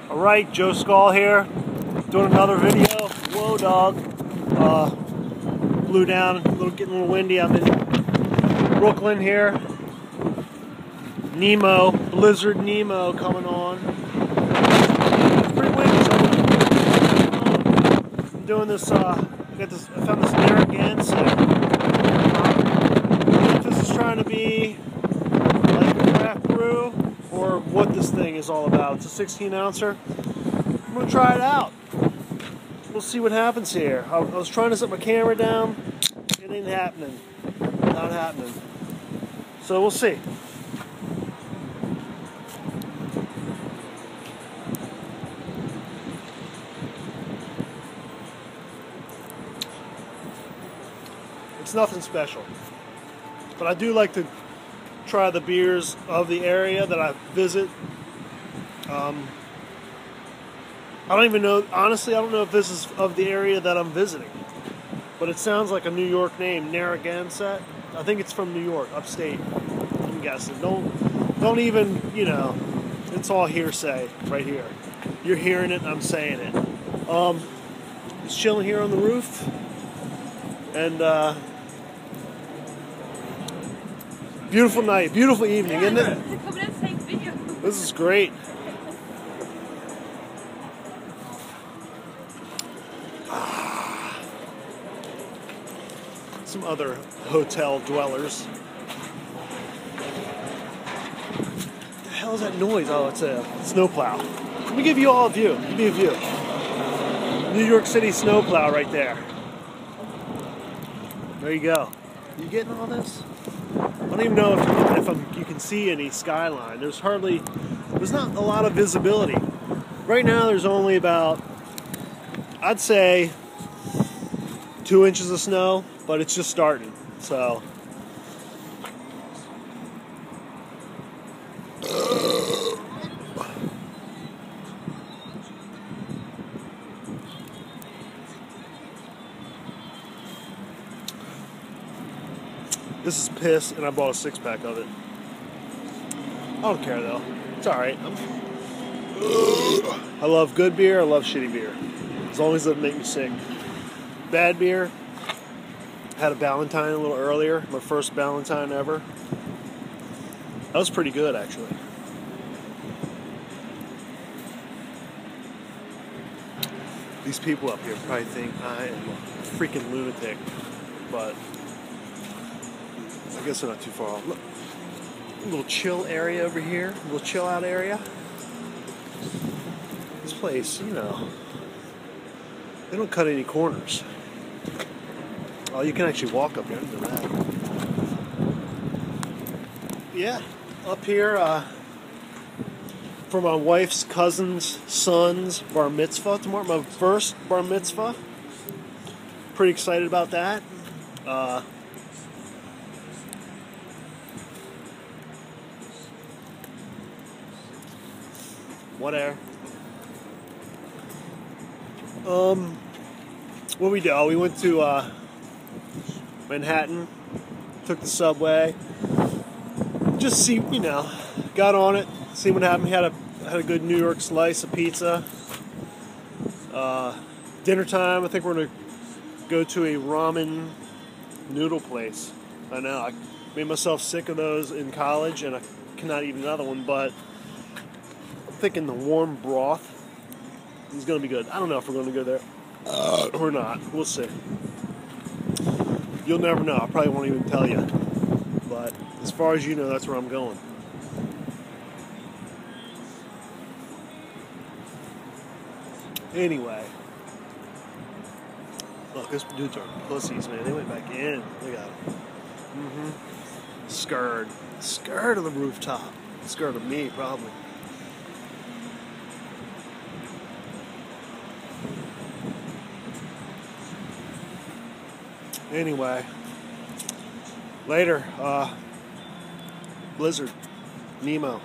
Alright, Joe Skull here, doing another video. Whoa, dog. Blew down, getting a little windy. I'm in Brooklyn here. Nemo, Blizzard Nemo coming on. It's pretty windy, so I'm doing this, I found this Narragansett. I don't know if this is trying to be like a craft brew or what this thing is all about. It's a 16 ouncer. I'm going to try it out. We'll see what happens here. I was trying to set my camera down. It ain't happening. Not happening. So we'll see. It's nothing special. But I do like to try the beers of the area that I visit. I don't even know, honestly, I don't know if this is of the area that I'm visiting. But it sounds like a New York name, Narragansett. I think it's from New York, upstate. I'm guessing. Don't even, you know, it's all hearsay right here. You're hearing it, I'm saying it. Just chilling here on the roof. And, beautiful night, beautiful evening, isn't it? This is great. Some other hotel dwellers. What the hell is that noise? Oh, it's a snowplow. Let me give you all a view. Give me a view. New York City snowplow right there. There you go. You getting all this? I don't even know if you can see any skyline. There's not a lot of visibility. Right now there's only about, I'd say, 2 inches of snow, but it's just starting, so. This is piss, and I bought a 6-pack of it. I don't care though. It's alright. I love good beer, I love shitty beer. As long as it doesn't make me sick. Bad beer. Had a Ballantine a little earlier. My first Ballantine ever. That was pretty good, actually. These people up here probably think I am a freaking lunatic, but I guess they're not too far off. Look, a little chill area over here. A little chill out area. This place, you know, they don't cut any corners. Oh, you can actually walk up here. I didn't know that. Yeah, up here for my wife's cousin's son's bar mitzvah tomorrow. My first bar mitzvah. Pretty excited about that. Whatever. What we do? Oh, we went to Manhattan, took the subway, just see, you know, got on it, see what happened. Had a good New York slice of pizza. Dinner time, I think we're gonna go to a ramen noodle place. I know, I made myself sick of those in college, and I cannot eat another one, but I'm thinking the warm broth is gonna be good. I don't know if we're gonna go there or not. We'll see. You'll never know. I probably won't even tell you. But as far as you know, that's where I'm going. Anyway. Look, these dudes are pussies, man. They went back in. Look at them. Scared. Scared of the rooftop. Scared of me, probably. Anyway, later, Blizzard, Nemo.